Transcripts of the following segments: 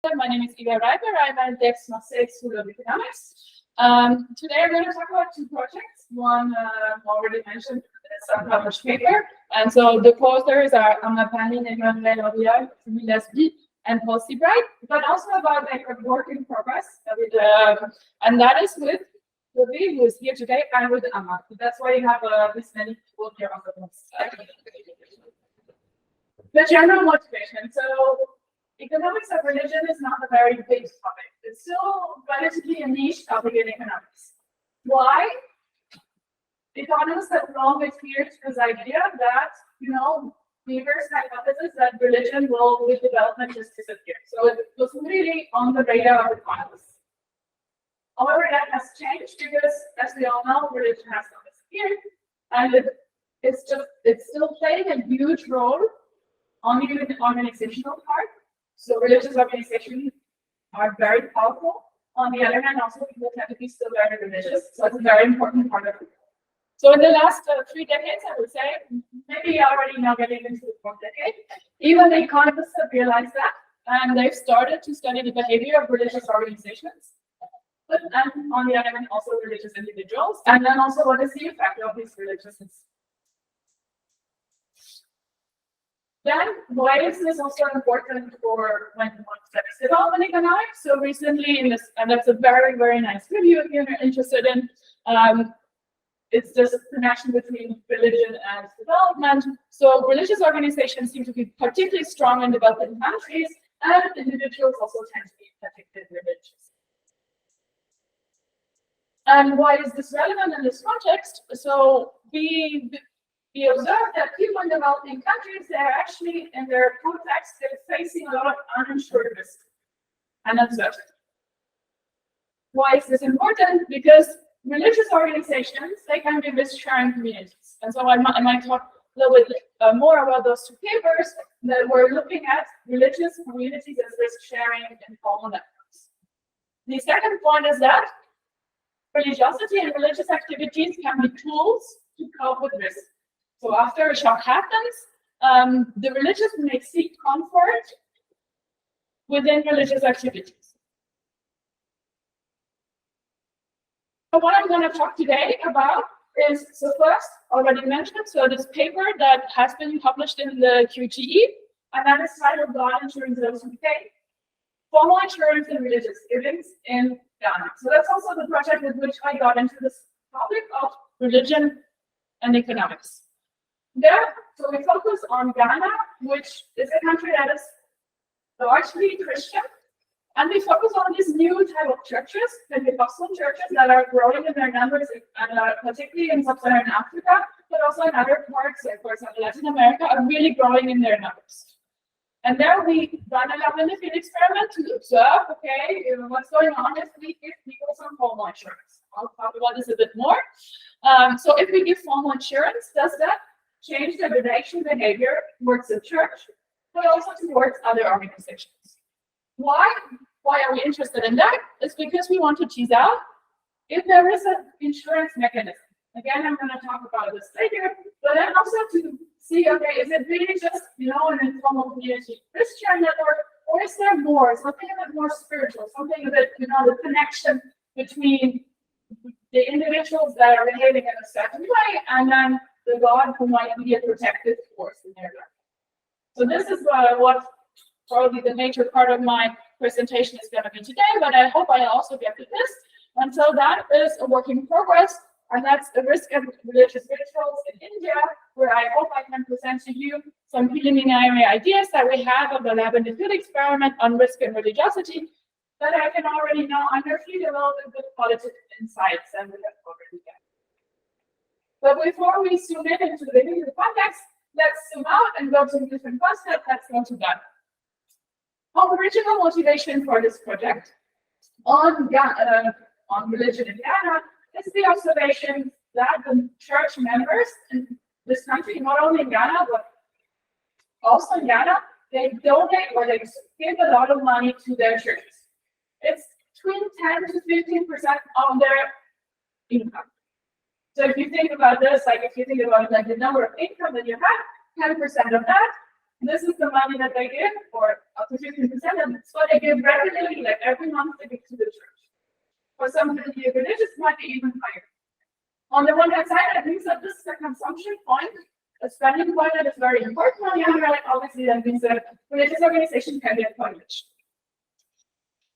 My name is Raiber. I'm at the Gokhale School of Economics. Today I'm going to talk about two projects. One already mentioned is a published paper, and so the co-authors are Amapani, Gokhale, and Paul Seabright, but also about like a work in progress, and that is with Toby, who is here today, and with Amma. So that's why you have this many people here on the books. The general motivation. So economics of religion is not a very big topic. It's still relatively a niche topic in economics. Why? Economists have long experienced this idea that, Weber's hypothesis that religion will, with development, just disappear. So it was really on the radar of economists. However, that has changed because, as we all know, religion has not disappeared, and it's still playing a huge role on the organizational part. So religious organizations are very powerful. On the other hand, also people tend to be still very religious. So it's a very important part of it. So in the last 3 decades, I would say, maybe already now getting into the 4th decade, even the economists have realized that, and they've started to study the behavior of religious organizations. But and on the other hand, also religious individuals, and then also what is the effect of these religious institutions. Then, why is this also important for when one studies development economics? So recently, in this, and that's a very, very nice review if you're interested in, it's just a connection between religion and development. So religious organizations seem to be particularly strong in developing countries, and individuals also tend to be particularly religious. And why is this relevant in this context? So we observe that people in developing countries, they're actually, in their context, they're facing a lot of uninsured risk and uncertainty. Why is this important? Because religious organizations, they can be risk-sharing communities. And so I might talk a little bit more about those two papers that we're looking at religious communities as risk-sharing and formal networks. The second point is that religiosity and religious activities can be tools to cope with risk. So after a shock happens, the religious may seek comfort within religious activities. So what I'm going to talk today about is, so first, already mentioned, so this paper that has been published in the QGE, and that is titled God Insurance Those Who Pay, Formal Insurance and Religious Givings in Ghana. So that's also the project with which I got into this topic of religion and economics. There, so we focus on Ghana, which is a country that is largely Christian, and we focus on these new type of churches, Pentecostal churches that are growing in their numbers, particularly in sub-Saharan Africa, but also in other parts, like for example Latin America, are really growing in their numbers. And there we run a lab in the field experiment to observe, okay, what's going on if we give people some formal insurance. I'll talk about this a bit more. So if we give formal insurance, does that change the donation behavior towards the church, but also towards other organizations? Why are we interested in that? It's because we want to tease out if there is an insurance mechanism. Again, I'm going to talk about this later, but then also to see, okay, is it really just, an informal community Christian network, or is there more, something a bit more spiritual, something that, the connection between the individuals that are behaving in a certain way and then the God who might be a protective force in their life. So this is what probably the major part of my presentation is going to be today, but I hope I also get to this. And so that is a work in progress, and that's the risk and religious rituals in India, where I hope I can present to you some preliminary ideas that we have of the lab in the field experiment on risk and religiosity that I can already now underfeed a little bit with qualitative insights, and we have already got. But before we zoom in into the bigger context, let's zoom out and go to a different concept. Let's go to Ghana. Our original motivation for this project on religion in Ghana is the observation that the church members in this country, not only in Ghana, but also in Ghana, they donate or they give a lot of money to their churches. It's between 10 to 15% of their income. So if you think about this, like if you think about like the number of income that you have, 10% of that this is the money that they give, or up to 15%, and it's what they give regularly, like every month they give to the church. For some of the religious, it might be even higher. On the one hand side, that means that this is a consumption point, a spending point that is very important. On the other hand, obviously, that means that religious organizations can get quite rich.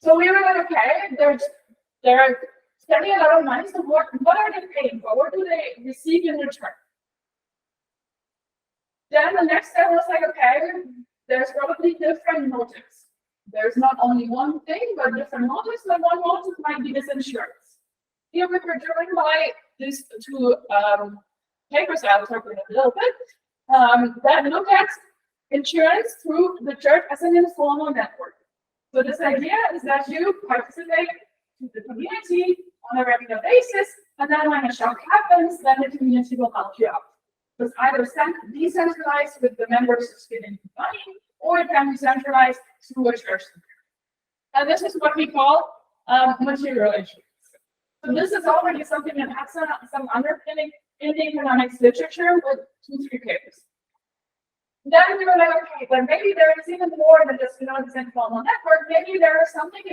So we were like, okay, they're spending a lot of money, so what are they paying for? What do they receive in return? Then the next step was like, okay, there's probably different motives. There's not only one thing, but different motives. And one motive might be this insurance. Here we were driven by these two papers I will talk about a little bit that look at insurance through the church as an informal network. So this idea is that you participate to the community on a regular basis, and then when a shock happens, then the community will help you out. It's either decentralized with the members giving money, or it can be centralized through a church. And this is what we call material insurance. So this is already something that has some underpinning in the economics literature with 2-3 papers. Then we were like, okay, but maybe there is even more than just, this informal network. Maybe there is something,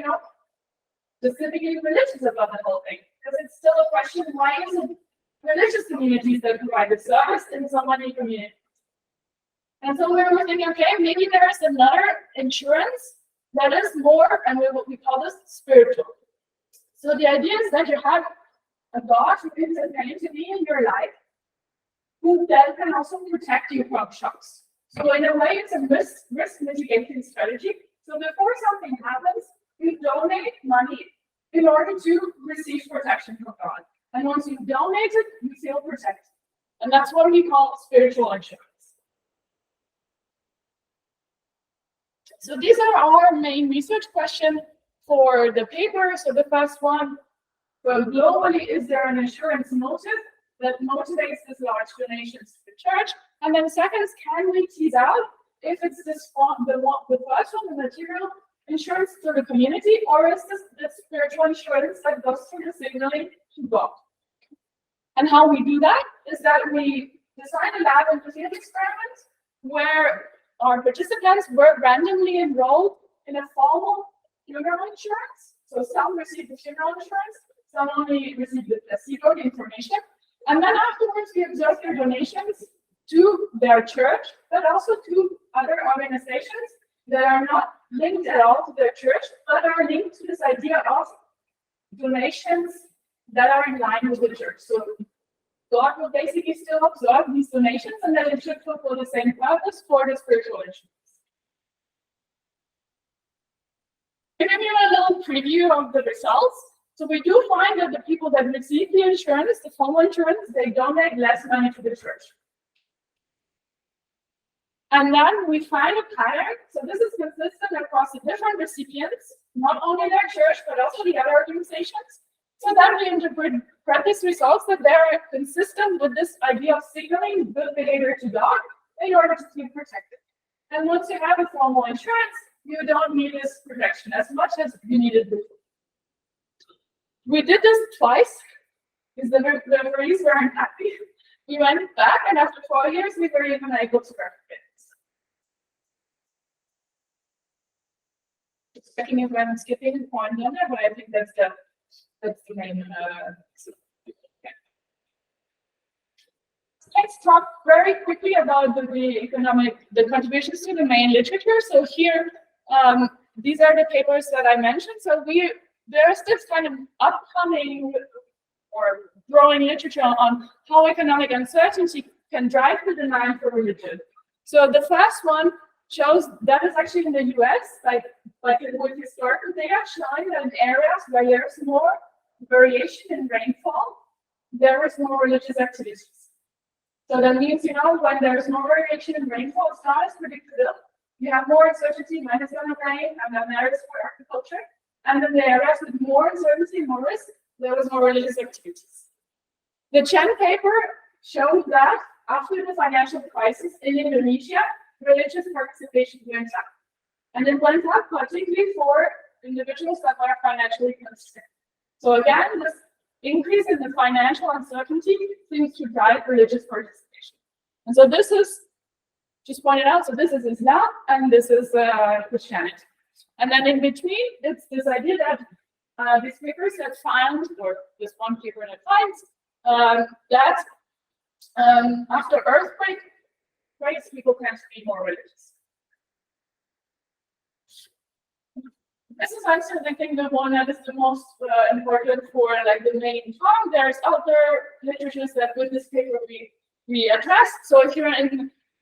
specifically religious about the whole thing. Because it's still a question, why is it religious communities that provide the service in so many communities? And so we were thinking, okay, maybe there is another insurance that is more, and we call this spiritual. So the idea is that you have a God who is an entity in your life who then can also protect you from shocks. So in a way, it's a risk mitigating strategy. So before something happens, you donate money in order to receive protection from God. And once you donate it, you feel protected. And that's what we call spiritual insurance. So these are our main research questions for the paper. So the first one, well, globally, is there an insurance motive that motivates these large donations to the church? And then second, can we tease out if it's this one, the first one, the material insurance to the community, or is this the spiritual insurance that goes through the signaling to God? And how we do that is that we design a lab and field experiment where our participants were randomly enrolled in a formal funeral insurance. So some received the funeral insurance, some only received the placebo, the information. And then afterwards, we observed their donations to their church, but also to other organizations that are not linked at all to their church, but are linked to this idea of donations that are in line with the church. So God will basically still absorb these donations, and then it should fulfill the same purpose for the spiritual insurance. To give you a little preview of the results, so we do find that the people that receive the insurance, the formal insurance, they donate less money to the church. And then we find a pattern. So this is consistent across the different recipients, not only their church, but also the other organizations. So then we interpret these results that they're consistent with this idea of signaling good behavior to God in order to feel protected. And once you have a formal insurance, you don't need this protection as much as you needed before. We did this twice because the referees weren't happy. We went back, and after 4 years, we were even able to replicate this. Just checking if I'm skipping a point on there, but I think that's the main. Let's talk very quickly about the contributions to the main literature. So here, these are the papers that I mentioned. So there's this kind of upcoming or growing literature on how economic uncertainty can drive the demand for religion. So the first one shows that is actually in the US, like with historical data showing that in areas where there's more variation in rainfall, there is more religious activities. So that means, when there's more variation in rainfall, it's not as predictable. You have more uncertainty when it's going to rain, and then there is for agriculture. And in the areas with more uncertainty, more risk, there was more religious activities. The Chen paper showed that after the financial crisis in Indonesia, religious participation went up. And it went up particularly for individuals that were financially constrained. So again, this increase in the financial uncertainty seems to drive religious participation. And so this is just pointed out. So this is Islam and this is Christianity. And then in between, it's this idea that these papers that found, or this one paper that finds, that after earthquakes, people tend to be more religious. This is actually, I think, the one that is the most important for like the main farm. There's other literatures that with this paper we addressed. So if you're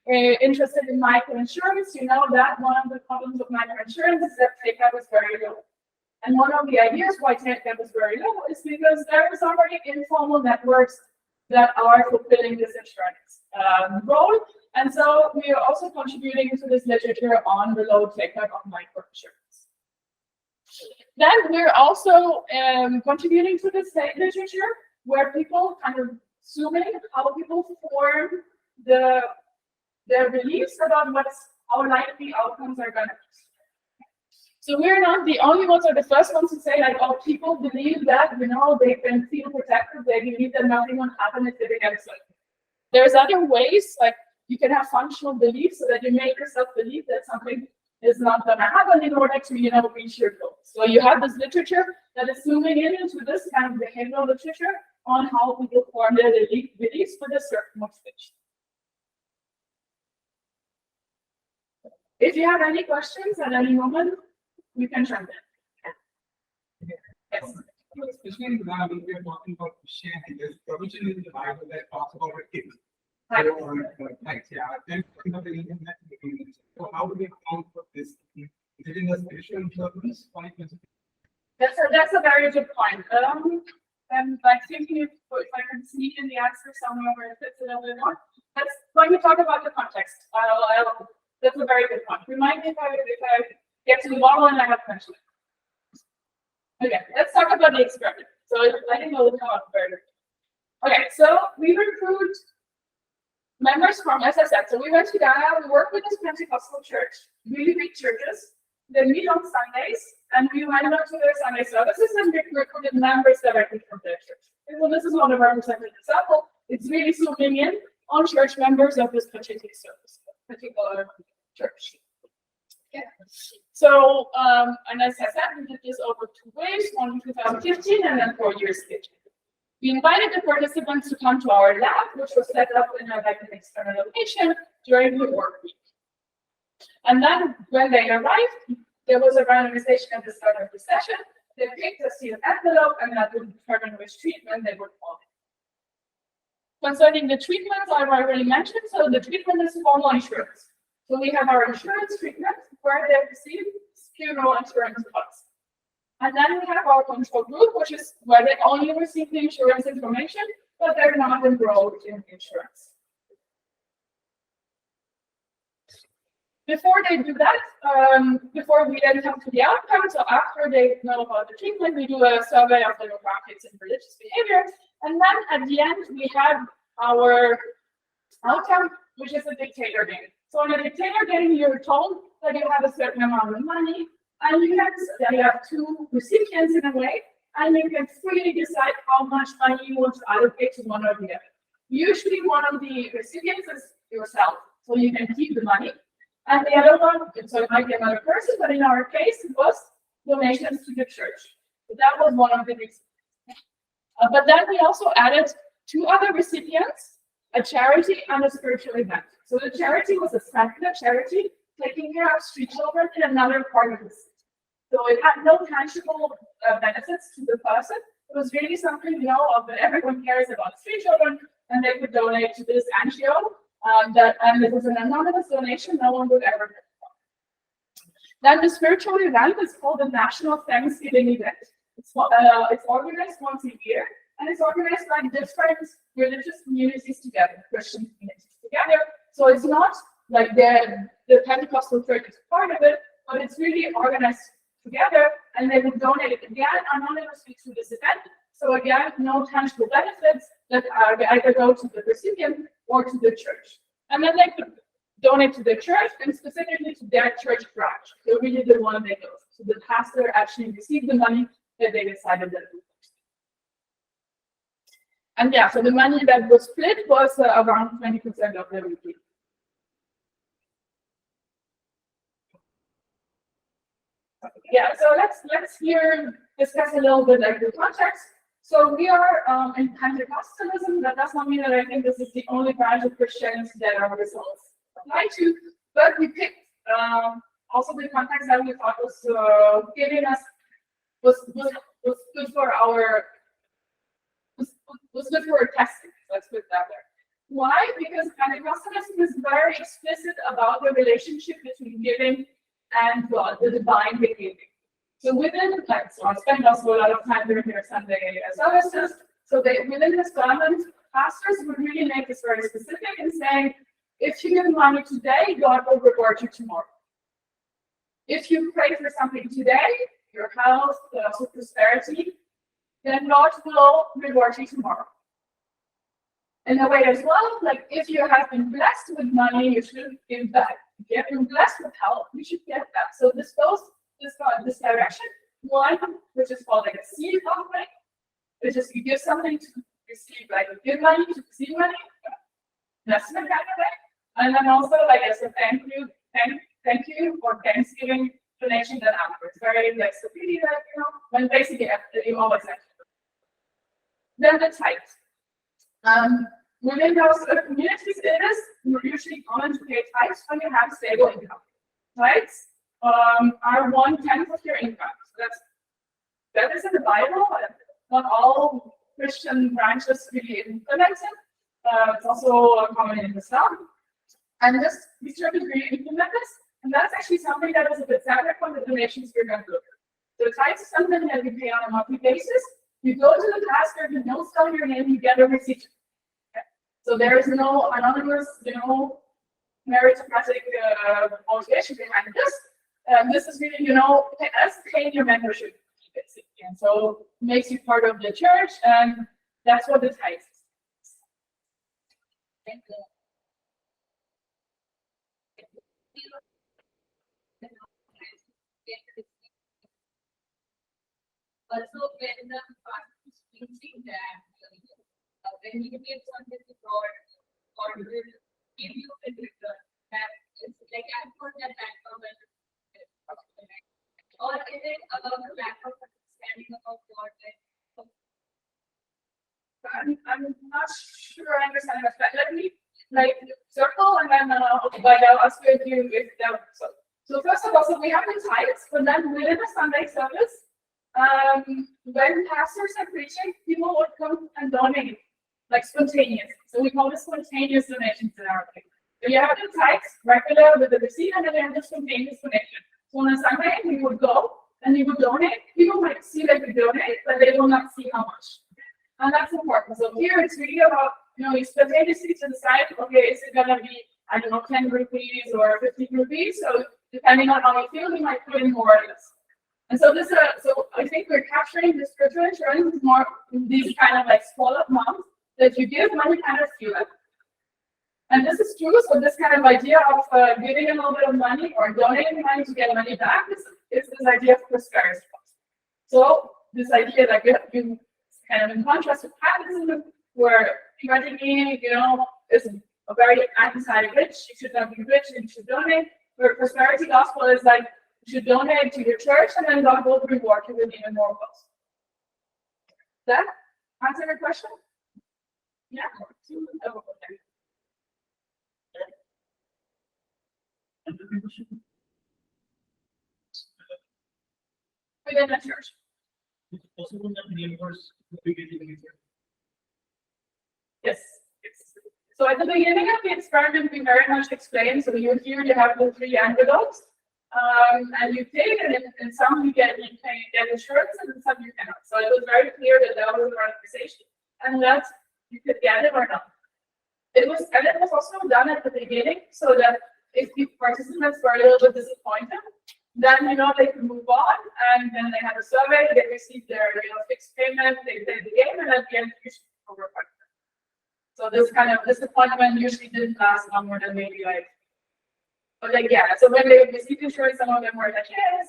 interested in microinsurance, you know that one of the problems of microinsurance is that take-up is very low. And one of the ideas why take-up is very low is because there is already informal networks that are fulfilling this insurance role. And so we are also contributing to this literature on the low take-up of microinsurance. Then we're also contributing to this literature where people kind of zoom in how people form their beliefs about how likely outcomes are going to be. So we're not the only ones or the first ones to say like, oh, people believe that, you know, they can feel protected, they believe that nothing will happen if they get sick. There's other ways, like you can have functional beliefs so that you make yourself believe that something is not going to happen in order to, you know, reach your goals. So you have this literature that is zooming in into this kind of behavioral literature on how people form their beliefs for this certain motivation. If you have any questions at any moment, you can jump in. Yes. Especially now when we are talking about Christianity, there's provision in the Bible that talks about a kid. So how do we account for this? Is it in the spiritual interpretation? That's a very good point. And like thinking if I can sneak in the answer somewhere where it fits a little bit more. When we talk about the context, that's a very good point. Remind me if I get to the model and I have mentioned it. Okay, let's talk about the experiment. So I think it will come up very good. Okay, so we recruit members from SSN. So we went to Ghana, we worked with this Pentecostal church, really big churches. They meet on Sundays, and we went up to their Sunday services and we recruited members directly from their church. So this is not a representative example. It's really zooming in on church members of this particular church. Yeah. So, and as I said, we did this over 2 waves, one in 2015 and then 4 years later. We invited the participants to come to our lab, which was set up in an external location during the work week. And then when they arrived, there was a randomization at the start of the session. They picked a sealed envelope and that would determine which treatment they would follow. Concerning the treatments, I've already mentioned, so the treatment is formal insurance. So we have our insurance treatment where they receive funeral insurance costs. And then we have our control group, which is where they only receive the insurance information, but they're not enrolled in insurance. Before they do that, before we then come to the outcome, so after they know about the treatment, we do a survey of demographics and religious behavior. And then at the end, we have our outcome, which is a dictator game. So in a dictator game, you're told that you have a certain amount of money, and you have 2 recipients in a way, and you can freely decide how much money you want to allocate to one or the other. Usually one of the recipients is yourself, so you can keep the money. And the other one, so it might be another person, but in our case, it was donations to the church. So that was one of the reasons. But then we also added 2 other recipients, a charity and a spiritual event. So the charity was a secular charity taking care of street children in another part of the city. So it had no tangible benefits to the person. It was really something, you know, that everyone cares about street children, and they could donate to this NGO. And it was an anonymous donation, no one would ever get it. Then the spiritual event is called the National Thanksgiving Event. It's organized once a year, and it's organized by different religious communities together, Christian communities together. So it's not like the Pentecostal church is part of it, but it's really organized together, and they would donate it again anonymously to this event. So again, no tangible benefits that either go to the recipient or to the church. And then they could donate to the church and specifically to their church branch. So really the one they go. So the pastor actually received the money that they decided that it would. And yeah, so the money that was split was around 20% of the weekly. yeah, so let's here discuss a little bit like the context. So we are in Pentecostalism. That does not mean that I think this is the only branch of Christianity that our results apply to, but we picked also the context that we thought was giving us was good for our was good for our testing. Let's put it that way. Why? Because Pentecostalism is very explicit about the relationship between giving and God, the divine beginning. So within, like, so I spend also a lot of time during their Sunday services. So within this government, pastors would really make this very specific in saying, if you give money today, God will reward you tomorrow. If you pray for something today, your health, also prosperity, then God will reward you tomorrow. In a way as well, like if you have been blessed with money, you should give back. If you have been blessed with health, you should get that. So this goes this direction. One, which is called like a seed offering, which is you give something to receive, like you give money to receive money. That's the kind of way. And then also like as a thank you or Thanksgiving donation that afterwards. Very like stupidity that when basically you always have to. Then the tithe. Within those communities, it is usually common to pay tithes when you have stable income. Tithes are 1/10 of your income. So that is in the Bible. Not all Christian branches really implement it. It's also common in Islam. And these churches really implement this. And that's actually something that is a bit separate from the donations we're going to look at. So tithes is something that we pay on a monthly basis. You go to the pastor, you don't spell your name, you get a receipt. Okay. So there is no anonymous, meritocratic motivation behind this. This is really, as paying your membership, basically. And so it makes you part of the church, and that's what the tithe is. Thank you. Also, when the pastor is preaching that when you give something to God, God will give you a return. That it's like I put that background or is it about the lack of understanding about God? I'm not sure I understand that. Let me circle and then I'll ask you if that. So first of all, so we have the tithes, but then within the Sunday service. When pastors are preaching, people would come and donate, like spontaneous. So we call this spontaneous donations in our thing. So you have the tithes, regular with the receipt, and then you have the spontaneous donation. So on a Sunday, we would go and we would donate. People might see that we donate, but they will not see how much. And that's important. So here it's really about, you spontaneously to decide, okay, is it going to be, 10 rupees or 50 rupees? So depending on how you feel, we might put in more or less. And so so I think we're capturing the spiritual insurance more in these kind of like smaller amounts that you give money kind of feel it. And this is true. So this kind of idea of giving a little bit of money or donating money to get money back is this idea of prosperity. So this idea that you kind of in contrast with capitalism, where money, is a very anti-rich. You should not be rich and you should donate. Where prosperity gospel is like, you should donate to your church, and then God will reward you with even more wealth. That answer your question? Yeah. Within the church. Yes. So at the beginning of the experiment, we very much explained. So you have the 3 envelopes. And you take it, and some you can get insurance, and some you cannot. So it was very clear that that was an organization, and that you could get it or not. It was also done at the beginning, so that if the participants were a little bit disappointed, then they could move on, and then they had a survey, they received their fixed payment, they played the game, and at the end you should overcome. So this kind of disappointment usually didn't last longer than maybe so when they received insurance, some of them were like, yes.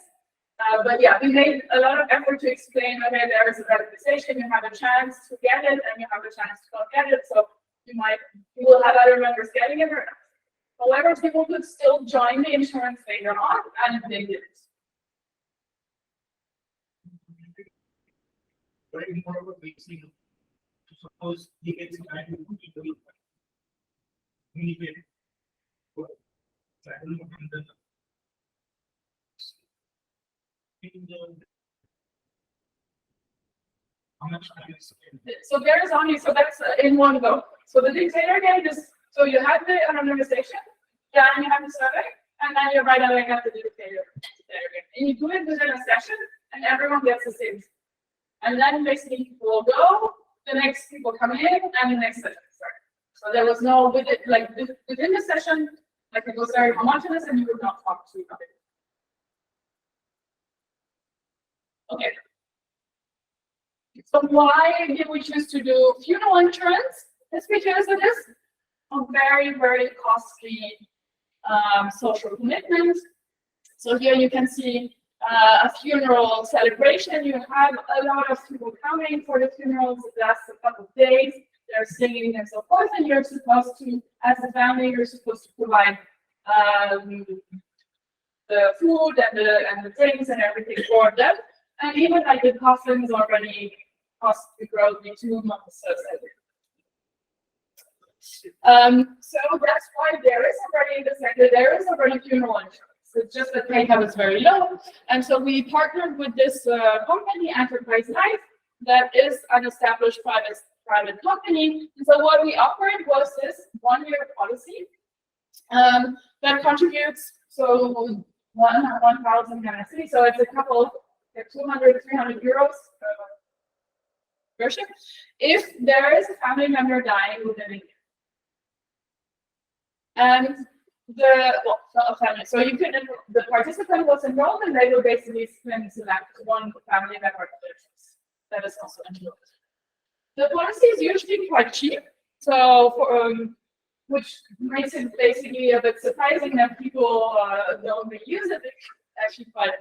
But yeah, we made a lot of effort to explain, okay, there is a radicalization, you have a chance to get it, and you have a chance to not get it. So you will have other members getting it or not. However, people could still join the insurance later on, and they did it. But in more of a basic, suppose he gets married to people, he get so I don't know from the how much time is spent. So there is only, so that's in one go. So the dictator game is, so you have the anonymization, then you have the survey, and then you right away get the dictator game. And you do it within a session, and everyone gets the same. And then basically people will go, the next people come in, and the next session starts. So there was no, within the session, like it was very homogeneous, and you would not talk to each other. Okay. So why did we choose to do funeral insurance? It's because it is a very, very costly social commitment. So here you can see a funeral celebration. You have a lot of people coming for the funerals. It lasts a couple of days. They're singing and so forth, and you're supposed to, as a family, you're supposed to provide the food and the drinks and everything for them. And even like the costumes already cost the growth in 2 months. So that's why there is already in the sector, there is already funeral insurance. It's just that pay is very low. And so we partnered with this company, Enterprise Life, that is an established private company. And so what we offered was this 1-year policy that contributes, so 1,000 Ghana. So it's a couple, 200, 300 euros version, if there is a family member dying within a year. And a family. So you could, the participant was enrolled, and they will basically select one family member that is also enrolled. The policy is usually quite cheap, so for, which makes it basically a bit surprising that people don't really use it. It's actually quite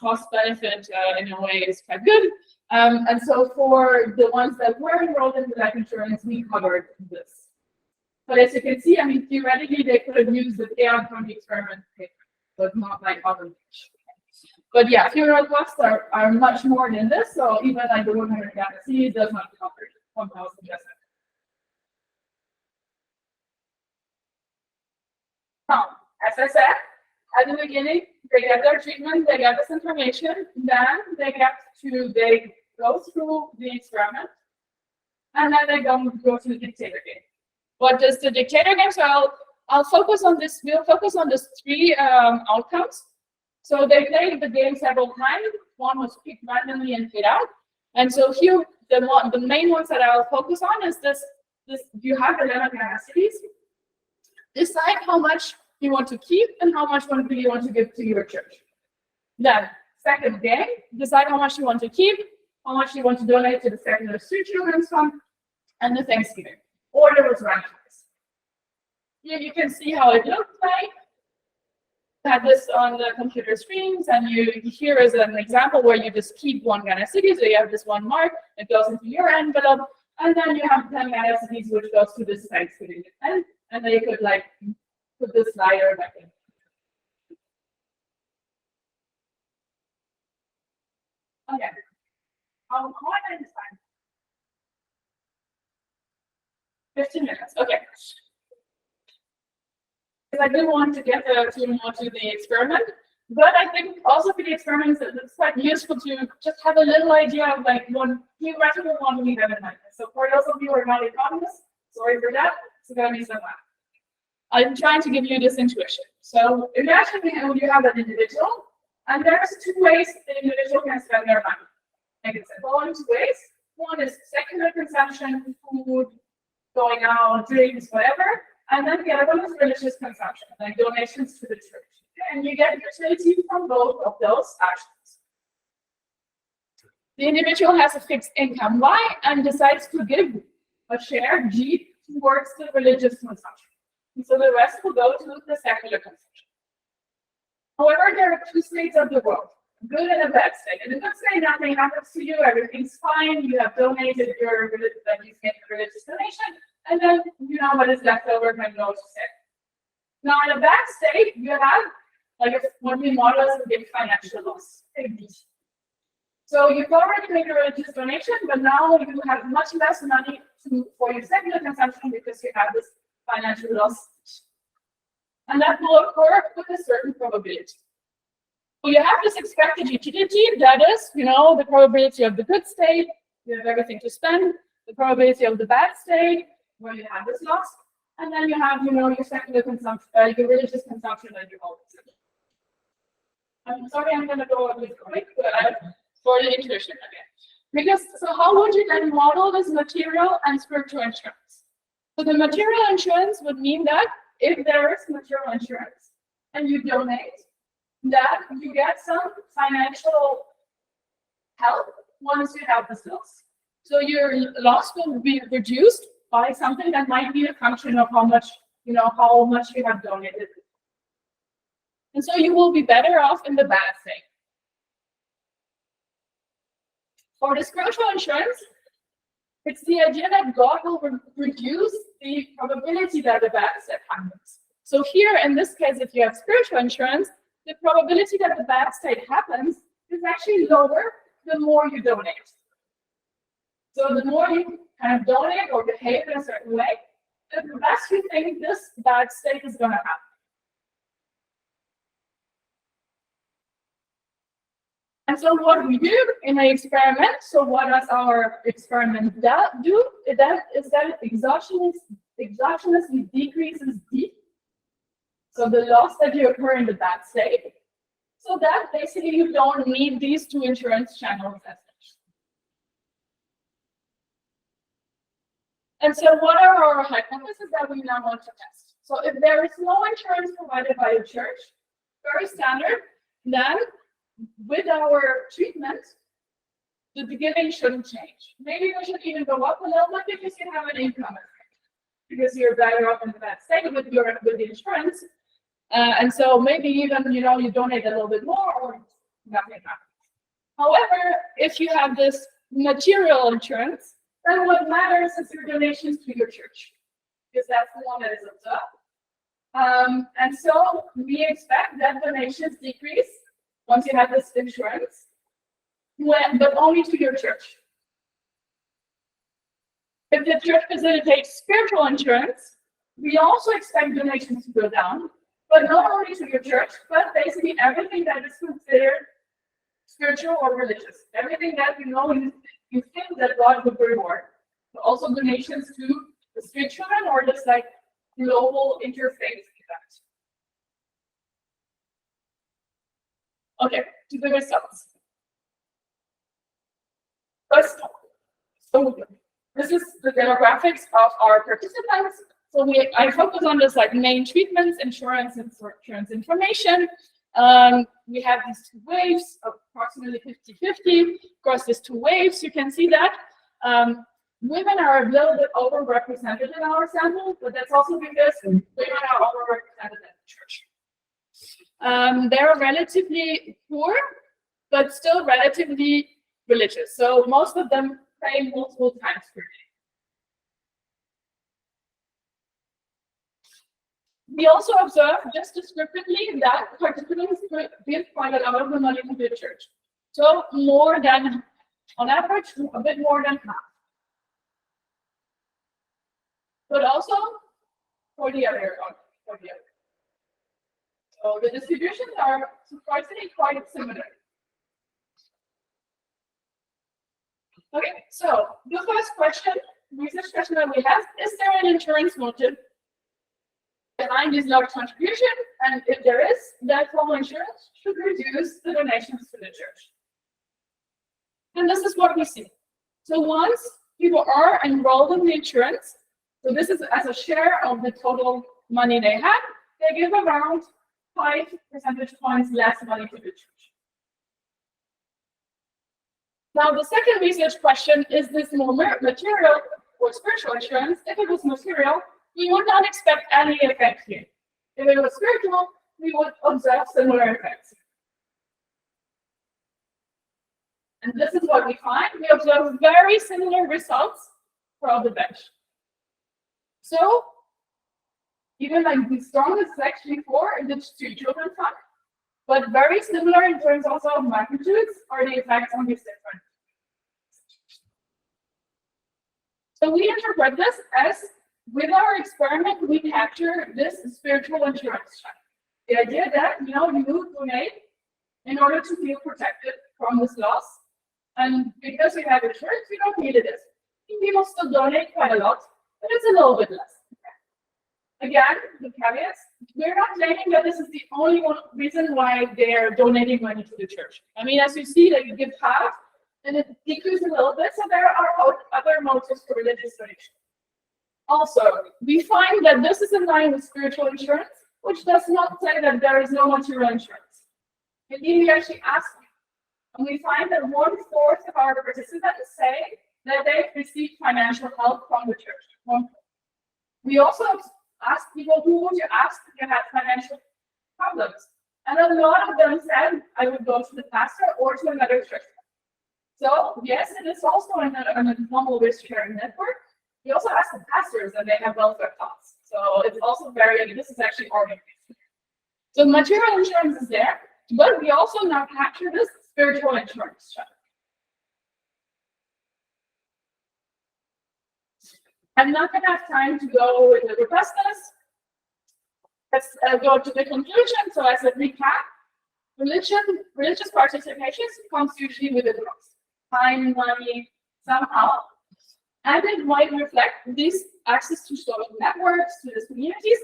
cost benefit in a way is quite good. And so for the ones that were enrolled in the life insurance, we covered this. But as you can see, I mean, theoretically, they could have used the payout from the experiment paper, but not like other. But yeah, funeral costs are much more than this. So even like the 100 Ghana does not cover 1,000 just. Now, as I said at the beginning, they get their treatment, they get this information, then they go through the experiment, and then they go to the dictator game. What does the dictator game? So I'll focus on this. We'll focus on these 3 outcomes. So they played the game several times. One was picked randomly and paid out. And so here, the main ones that I'll focus on is this. You have 11 capacities. Decide how much you want to keep and how much you want to give to your church. Then, second game, decide how much you want to keep, how much you want to donate to the secular street children's fund, and the Thanksgiving. Order was randomized. Here you can see how it looked like. I have this on the computer screens, and here is an example where you just keep 1 Ghana city. So you have this 1 mark that goes into your envelope, and then you have 10 Ghana cities which goes to this Thanksgiving event, and then you could like put this slider back in. Okay. How much time? 15 minutes. Okay. Because I didn't want to get too more to the experiment, but I think also for the experiments, it's quite useful to just have a little idea of like what theoretical one we have in mind. So for those of you who are not economists, sorry for that. It's going to be some math. I'm trying to give you this intuition. So imagine you have an individual, and there's 2 ways the individual can spend their money. Like it's in 2 ways. One is secular consumption, food, going out, drinks, whatever. And then the other one is religious consumption, like donations to the church. And you get utility from both of those actions. The individual has a fixed income Y and decides to give a share G towards the religious consumption. And so the rest will go to the secular consumption. However, there are 2 states of the world, good and a bad state. In the good state, nothing happens to you, everything's fine, you have donated your religious donation, and then you know what is left over and go to say. Now, in a bad state, you have like what we model as a big financial loss. So So you've already made a religious donation, but now you have much less money for your secular consumption because you have this financial loss. And that will occur with a certain probability. So you have this expected utility, that is, the probability of the good state, you have everything to spend, the probability of the bad state, where you have this loss, and then you have, your secular consumption, your religious consumption that you always have. I'm sorry, I'm going to go a bit quick, but for the intuition again. Because, so how would you then model this material and spiritual insurance? So the material insurance would mean that if there is material insurance and you donate, that you get some financial help once you have this loss. So your loss will be reduced by something that might be a function of how much you have donated. And so you will be better off in the bad thing. For the spiritual insurance, it's the idea that God will reduce the probability that the bad step happens. So here, in this case, if you have spiritual insurance, the probability that the bad state happens is actually lower the more you donate. So the more you kind of donate or behave in a certain way, the less you think this bad state is going to happen. And so what we do in an experiment, so what does our experiment do? Is that it exogenously decreases D, so the loss that you occur in the bad state, so that basically you don't need these two insurance channels as such. And so what are our hypotheses that we now want to test? So if there is no insurance provided by a church, very standard, then with our treatment, the giving shouldn't change. Maybe we should even go up a little bit because you have an income effect, because you're better off in that state with the insurance. And so maybe even you donate a little bit more or nothing happens. However, if you have this material insurance, then what matters is your donations to your church, because that's the one that is observed. And so we expect that donations decrease once you have this insurance, but only to your church. If the church facilitates spiritual insurance, we also expect donations to go down, but not only to your church, but basically everything that is considered spiritual or religious. Everything that you think that God would reward. So also donations to the street children or just like global interfaith events. Okay, to the results. First, so this is the demographics of our participants. So I focus on this like main treatments, insurance, and insurance information. We have these two waves of approximately 50-50. Across these two waves, you can see that women are a little bit overrepresented in our sample, but that's also because women are overrepresented in the church. They're relatively poor, but still relatively religious. So most of them pray multiple times per day. We also observe, just descriptively, that participants give quite a lot of the money to the church. So more than, on average, a bit more than half. But also for the other. So the distributions are surprisingly quite similar. Okay, so the first question, research question that we have, is there an insurance motive behind this large contribution? And if there is, that home insurance should reduce the donations to the church. And this is what we see. So once people are enrolled in the insurance, so this is as a share of the total money they have, they give around 5 percentage points less money to the church. Now, the second research question, is this more material or spiritual insurance? If it was material, we would not expect any effect here. If it was spiritual, we would observe similar effects. And this is what we find. We observe very similar results for all the bench. So, even like the strongest is actually for the street children fund. but very similar in terms also of magnitudes or the effects on these different. So we interpret this as, with our experiment, we capture this spiritual insurance check. The idea that, you donate in order to feel protected from this loss. And because we have insurance, we don't need it. People still donate quite a lot, but it's a little bit less. Again, the caveats, we're not claiming that this is the only reason why they're donating money to the church. I mean, as you see, like you give half, and it decreases a little bit, so there are other motives for religious donation. Also, we find that this is in line with spiritual insurance, which does not say that there is no material insurance. Indeed, we actually ask, and we find that 1/4 of our participants say that they've received financial help from the church. We also ask people, who would you ask if you had financial problems? And a lot of them said, I would go to the pastor or to another church. So yes, it is also in a normal risk-sharing network. We also ask the pastors, and they have welfare costs. So it's also this is actually organized. So material insurance is there, but we also now capture this spiritual insurance check. I'm not going to have time to go with the robustness. Let's go to the conclusion. So as a recap, religious participation comes usually with a cost. Time, money, somehow. And it might reflect this access to social networks, to these communities,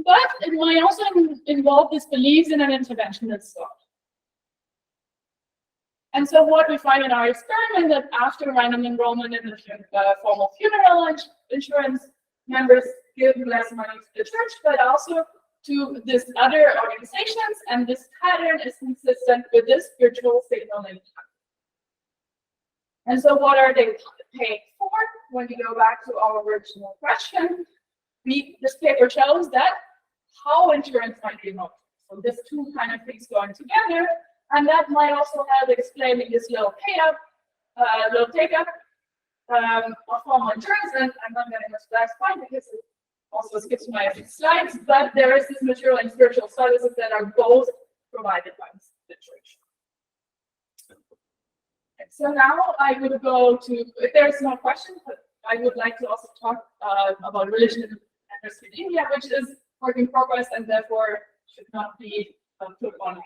but it might also involve this beliefs in an intervention that's sought. And so what we find in our experiment that after random enrollment in the formal funeral insurance, members give less money to the church, but also to these other organizations, and this pattern is consistent with this spiritual signal in time. And so what are they paying for? When we go back to our original question, this paper shows that how insurance might be involved. So these two kind of things going together, and that might also help explaining this low take-up of formal insurance. And I'm not getting much last point because it also skips my slides, but there is this material and spiritual services that are both provided by the church. So now I would go to, if there's no question, but I would like to also talk about religion and India, which is work in progress and therefore should not be put on.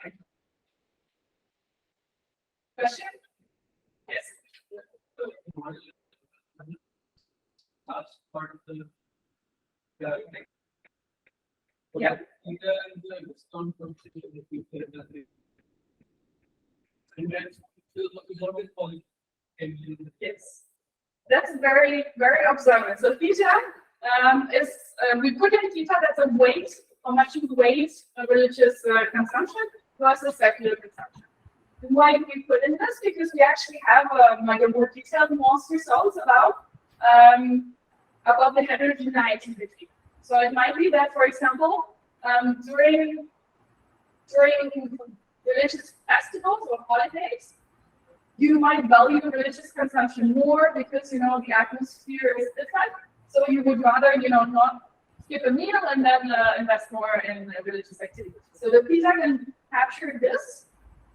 Question? Yes. Part of the yeah. Yes, that's very, very observant. So theta is, we put in theta, that's a weight, how much you weight religious consumption versus secular consumption. And why do we put in this? Because we actually have like a more detailed most results about the heterogeneity between. So it might be that, for example, during religious festivals or holidays, you might value religious consumption more because the atmosphere is different. So you would rather not skip a meal and then invest more in religious activities. So the PISA can capture this.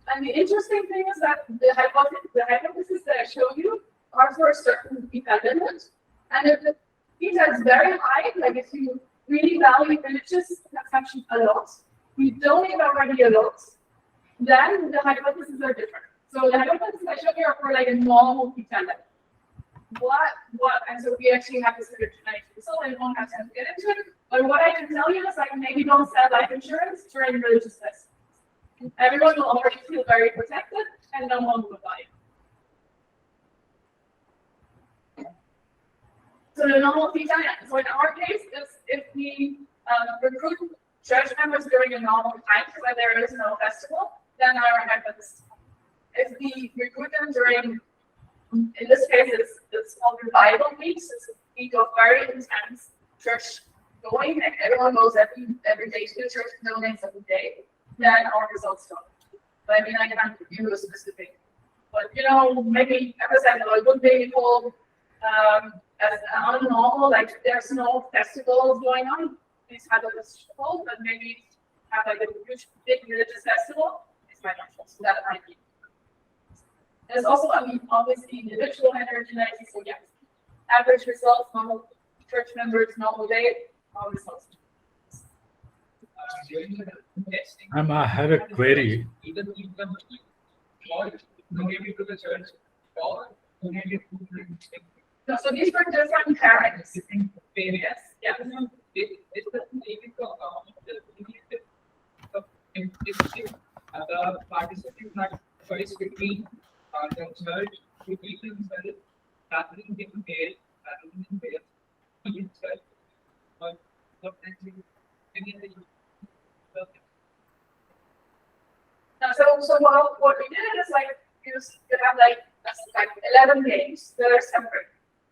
And the interesting thing is that the hypotheses that I show you are for a certain PISA limit. And if the PISA is very high, like if you really value religious consumption a lot, you donate already a lot, then the hypotheses are different. So the hypothesis I showed you are for like a normal PISA level. And so we actually have this heterogeneity. So I won't have time to get into it. But what I can tell you is like maybe don't sell life insurance during religious festivals. Everyone will already feel very protected and no one will buy it. So the normal PISA, so in our case, is if we recruit church members during a normal time where there is no festival, then our hypothesis. If we recruit them during, in this case, it's called revival weeks. It's a week of very intense church going, and everyone goes every day to church, donates every day. Then our results don't. But I mean, I can't give you a specific. But maybe as I said, it would be called as unnormal, like there's no festivals going on. These hypotheses hold, but maybe have like a huge big religious festival, it's financial. So that might be. There's also, I mean, obviously individual heterogeneity. So yes, average results, normal church members, normal day, all results. I have a query. Either you can or maybe to the church or maybe No, so these were different parents. Yes. Yeah. It's the the participant had choice between the church, to people himself, Catholic in Hale, Catholic in Hale, himself, or any other. So what we did is like you have like 11 games that are separate.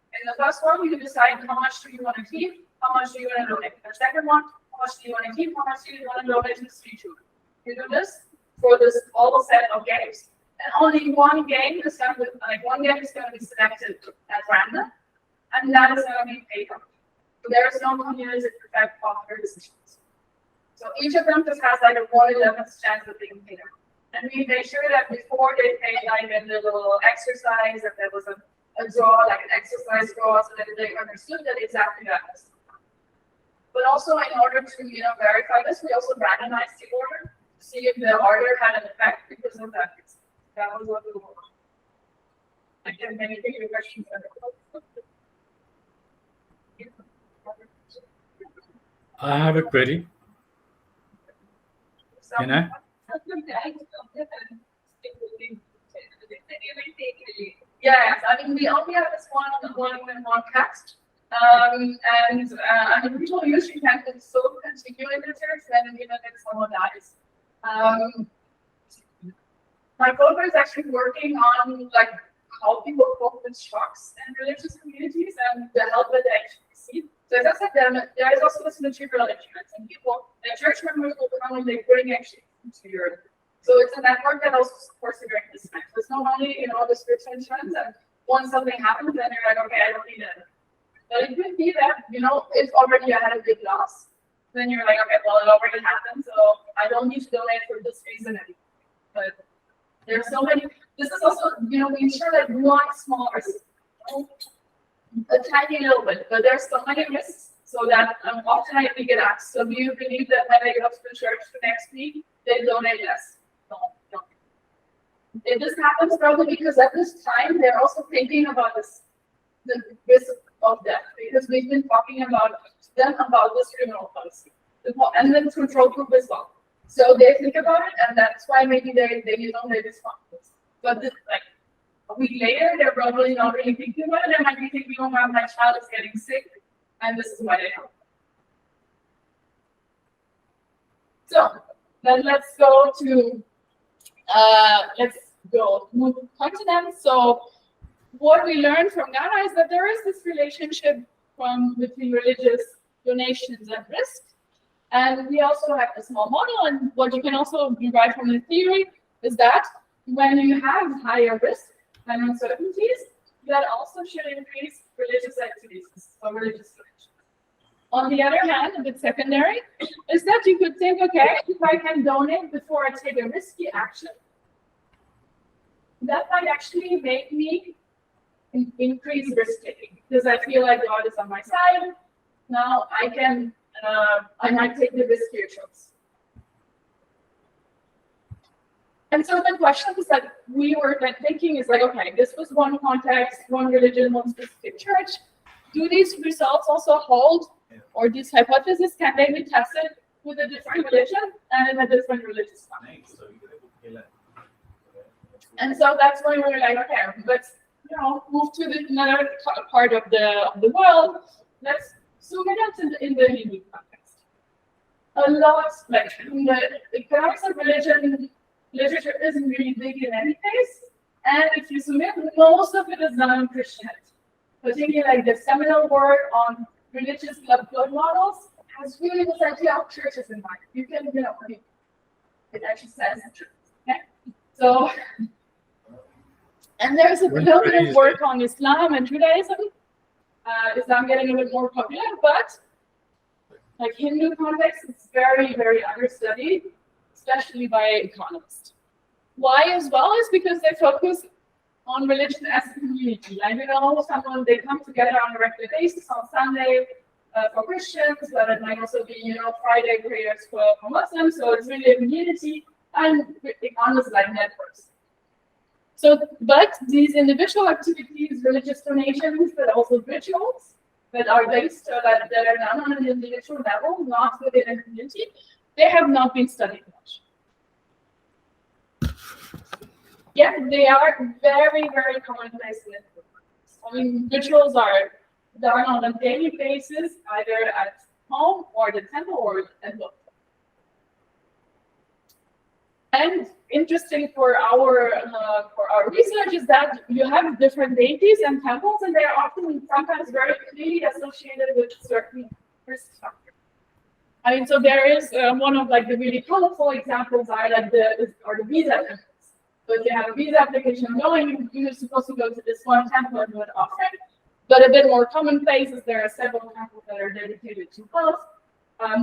In the first one, you decide how much do you want to keep, how much do you want to donate. The second one, how much do you want to keep, how much do you want to donate to the street children. You do this for this whole set of games. And only one game is going to one game is going to be selected at random, and that is going to be paid off. So there is no cumulative effect of your decisions. So each of them just has like a 1/11th chance of being paid off. And we made sure that before they paid like a little exercise, if there was a draw, like an exercise draw, so that they understood that exactly that was. But also in order to verify this, we also randomized the order to see if the order had an effect because of that. That was what we were. I can maybe take your questions. I have a query. Can I? Yes, I mean we only have this one text, and I mean people usually tend to so continue in the church, then if someone dies. My co-author is actually working on like how people cope with shocks in religious communities and the help that they actually receive. So as I said, there is also this material insurance, and the church members will come and they bring actually to Europe. So it's a network that also supports you during this time. So it's not only the spiritual insurance, and once something happens, then you're like, okay, I don't need it. But it could be that if already you had a big loss, then you're like, okay, well, it already happened, so I don't need to donate for this reason anymore. But there's so many. This is also, we ensure that one small risk, a tiny little bit, but there's so many risks, so that often we get asked, so do you believe that when they go to the church the next week, they donate less? No. If this happens, probably because at this time they're also thinking about the risk of death, because we've been talking about this criminal policy, and then control group as well. So they think about it, and that's why maybe they respond. But like a week later, they're probably not really thinking about it. They might be thinking, oh, my child is getting sick, and this is why they help. So then let's go to move to continents. So what we learned from Ghana is that there is this relationship between religious donations and risk. And we also have a small model, and what you can also derive from the theory is that when you have higher risk and uncertainties, that also should increase religious activities or religious donations. On the other hand, a bit secondary, is that you could think, okay, if I can donate before I take a risky action, that might actually make me increase risk taking because I feel like God is on my side. Now I might take the riskier choice. And so the questions that we were then thinking is like, okay, this was one context, one religion, one specific church. Do these results also hold, or these hypotheses, can they be tested with a different religion and in a different religious context? And so that's when we were like, okay, let's move to another part of the world. Let's zoom in the Hindu context. A lot, like the economics of religion literature isn't really big in any case, and if you zoom in, most of it is non-Christianity. Particularly like the seminal work on religious blood models has really this idea of churches in mind. You can, it actually says churches. Okay, so. And there's a little bit of work on Islam and Judaism. Islam getting a bit more popular, but like Hindu context, it's very, very understudied, especially by economists. Why as well is because they focus on religion as a community. Like, you know, they come together on a regular basis on Sunday for Christians, but it might also be, you know, Friday prayers for Muslims. So it's really a community, and economists like networks. So, but these individual activities, religious donations, but also rituals that are based that are done on an individual level, not within a community, they have not been studied much. Yeah, they are very, very commonplace in it. I mean, rituals are done on a daily basis, either at home or the temple or at both. And interesting for our research is that you have different deities and temples, and they are often sometimes very clearly associated with certain risk factors. I mean, so there is one of like the really colorful examples are like the visa temples. So if you have a visa application going, you're supposed to go to this one temple and do an offering. But a bit more commonplace is there are several temples that are dedicated to health.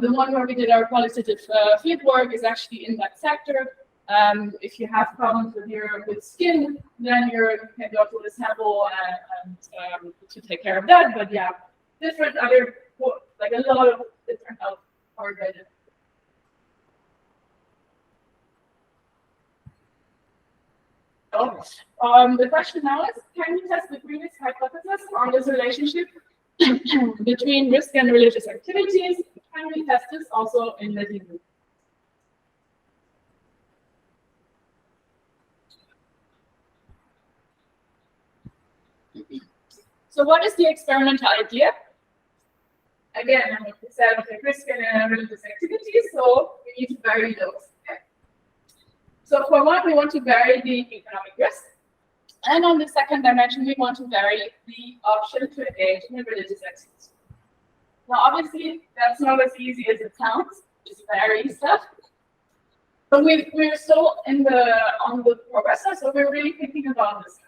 The one where we did our qualitative field work is actually in that sector. If you have problems with skin, then you can go to this temple and to take care of that. But yeah, different other, like a lot of different health organizations. The question now is, can you test the previous hypothesis on this relationship between risk and religious activities? Can we test this also in the Hindu? So what is the experimental idea? Again, we said okay, risk and religious activities, so we need to vary those. Okay? So for one, we want to vary the economic risk. And on the second dimension, we want to vary the option to engage in religious activities. Now, obviously, that's not as easy as it sounds, just vary stuff. But we're still on the progressor, so we're really thinking about this.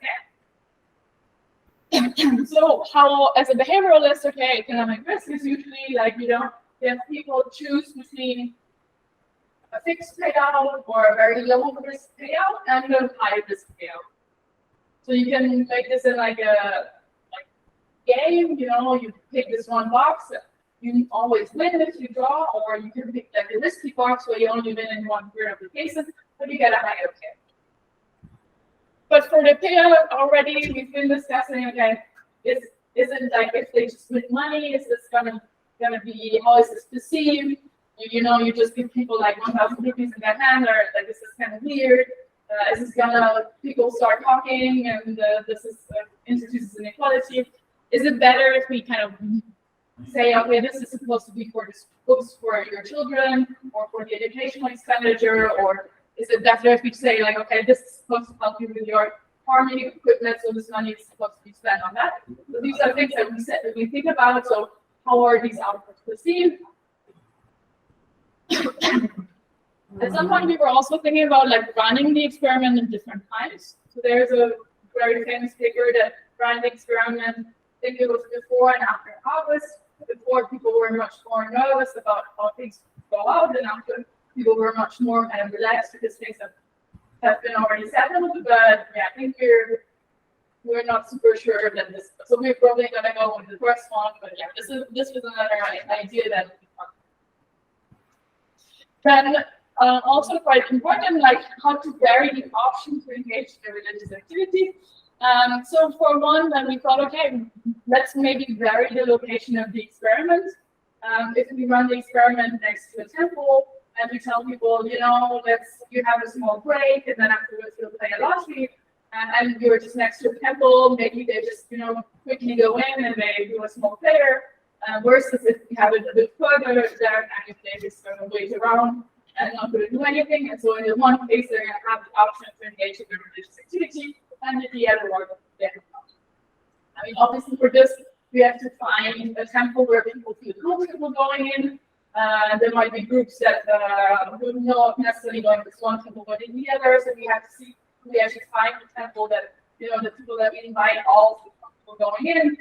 Okay? So how, as a behavioralist, okay, economic risk is usually like, you know, if people choose between a fixed payout or a very low risk payout and a high risk payout. So you can make this in like a game, you know, you pick this one box, you always win if you draw, or you can pick like a risky box where you only win in 1/3 of the cases, but you get a higher payout. But for the payout already, we've been discussing, okay, isn't like if they just win money, is this gonna be, how is this perceived? You know, you just give people like 1,000 rupees in their hand, or like this is kind of weird. Is this gonna people start talking, and this is introduces inequality? Is it better if we kind of say, okay, this is supposed to be for the books for your children, or for the educational expenditure, or is it better if we say like, okay, this is supposed to help you with your farming equipment, so this money is supposed to be spent on that? So these are things that we think about. So how are these outputs perceived? At some point, we were also thinking about like running the experiment in different times. So there's a very famous paper that ran the experiment. I think it was before and after August. Before, people were much more nervous about how things go out, and after, people were much more kind of relaxed because things have been already settled. But yeah, I think we're not super sure that this. So we're probably gonna go with the first one. But yeah, this was another idea that we talked about. Then also quite important, like how to vary the option to engage in a religious activity. So for one, then we thought, okay, let's maybe vary the location of the experiment. If we run the experiment next to a temple, and we tell people, you know, you have a small break, and then afterwards you'll play a lottery, and you're just next to a temple, maybe they just, you know, quickly go in and they do a small prayer. Versus if we have it a bit further there, and if they just sort of wait around and not going to do anything. And so in the one case, they're going to have the option to engage in a religious activity, and in the other one, they have not. I mean, obviously for this, we have to find a temple where people feel comfortable going in. There might be groups that would not necessarily go in this one temple, but in the other. So we have to see, we actually find a temple that, you know, the people that we invite all feel comfortable going in,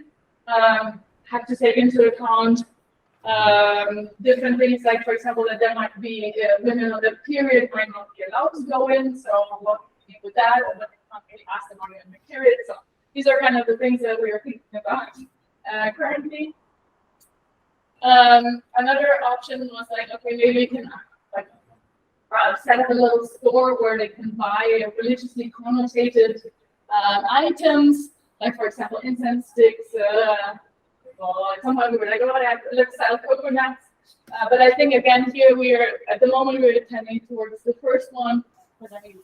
have to take into account Different things like, for example, that there might be women on the period might not be allowed to go in, so what do you do with that, or what can't really ask them on the period. So these are kind of the things that we are thinking about currently. Another option was like, okay, maybe we can like set up a little store where they can buy religiously connotated items, like for example, incense sticks. Well, at some point we were like, oh, let's sell coconuts. But I think again here we are at the moment we're tending towards the first one. But I mean,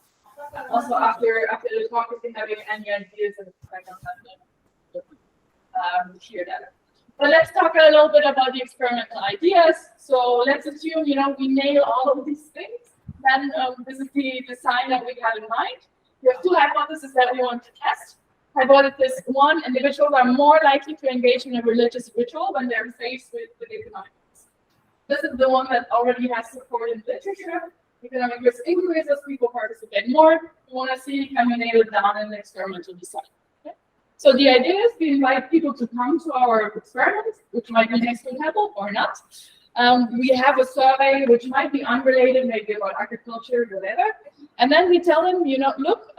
also after the talk, if you have any ideas, I don't have to hear that. But let's talk a little bit about the experimental ideas. So let's assume we nail all of these things. Then this is the design that we have in mind. We have two hypotheses that we want to test. Hypothesis one: individuals are more likely to engage in a religious ritual when they're faced with economic risk. This is the one that already has support in literature. Economic risk increases as people participate more. We want to see, can we nail it down in the experimental design? Okay? So the idea is we invite people to come to our experiments, which might be next to temple or not. We have a survey which might be unrelated, maybe about agriculture, whatever. And then we tell them, look,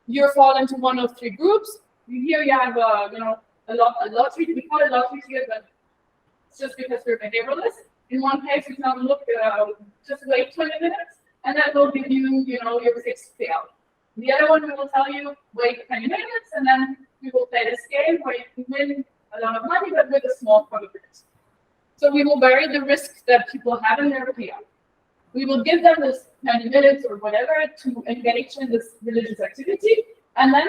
you fall into one of three groups. Here you have a lottery. We call it lottery here, but it's just because we're behavioralists. In one case, we tell them, look, just wait 20 minutes, and that will give you, your fixed payout. The other one, we will tell you, wait 20 minutes, and then we will play this game where you can win a lot of money, but with a small probability. So we will vary the risks that people have in their payout. We will give them this 20 minutes or whatever to engage in this religious activity, and then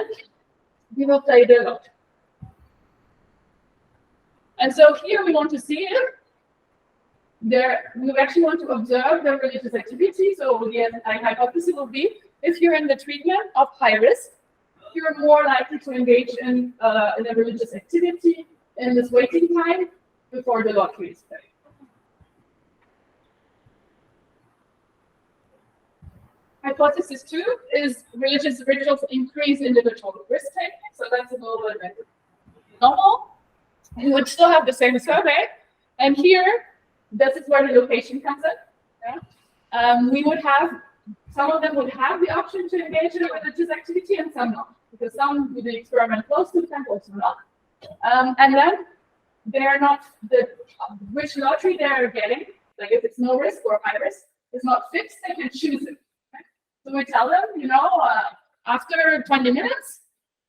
we will play the lottery. And so here we want to see it. We actually want to observe the religious activity. So the hypothesis will be, if you're in the treatment of high risk, you're more likely to engage in a religious activity in this waiting time before the lottery is played. Hypothesis two is religious rituals increase individual risk taking. So that's a little bit normal. You would still have the same survey. And here, this is where the location comes in. Okay? We would have, some of them would have the option to engage in a religious activity and some not. Because some do the experiment close to the temple, some not. And then they're not, which lottery they're getting, like if it's no risk or high risk, is not fixed, they can choose it. So we tell them, after 20 minutes,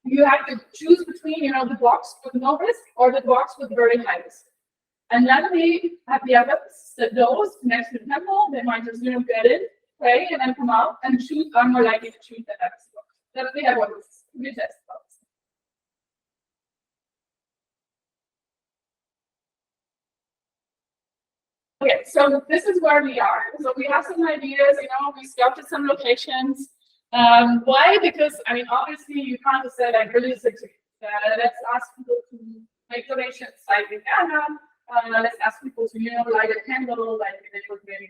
you have to choose between, the box with no risk or the box with very high risk. And then we have the others, those next to the temple, they might just, get in, pray, and then come out and choose, are more likely to choose that box. That's the hypothesis. We test those. Okay, so this is where we are. So we have some ideas, we scouted some locations. Why? Because, obviously you can't just say like religious activity. Let's ask people to make donations like in Ghana. Let's ask people to, light a candle like they would maybe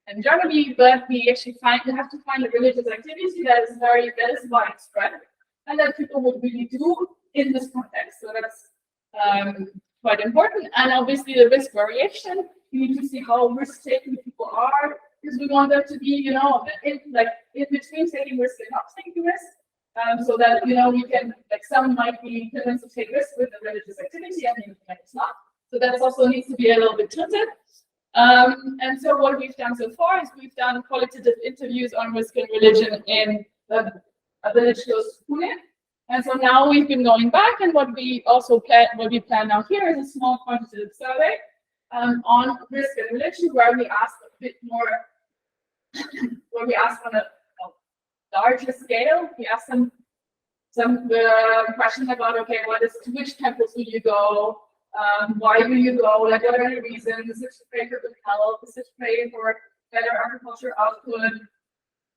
in Germany, but we actually have to find a religious activity that is widespread and that people would really do in this context. So that's quite important. And obviously the risk variation. You need to see how risk-taking people are, because we want them to be, in between taking risk and not taking risk, so that, we can, some might be convinced to take risk with the religious activity, and it's not. So that also needs to be a little bit tilted. And so what we've done so far is we've done qualitative interviews on risk and religion in a village close to Pune. And so now we've been going back, and what we plan now here is a small quantitative survey on risk and religion, where we ask a bit more, where we ask on a larger scale. We ask them some questions about, to which temples do you go? Why do you go? Like, what are the reasons? Is it to pray for good health? Is it to pray for better agriculture output?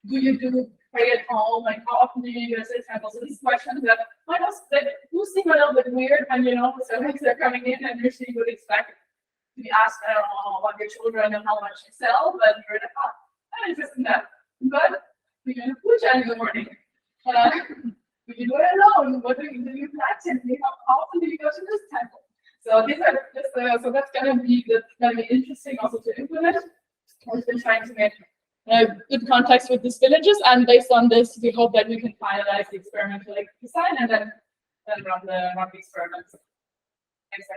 Do you pray at home? Like, how often do you visit temples? So these questions that might also do seem a little bit weird when the surveys are coming in, and usually you would expect to be asked, I don't know, about your children and how much you sell, but you're like, I'm interested in that. But we do puja in the morning. We do it alone. What do you practice? How often do you go to this temple? So these are just so that's gonna be interesting also to implement. We've been trying to make good contacts with these villages, and based on this, we hope that we can finalize the experimental design and then run the experiments. Thanks.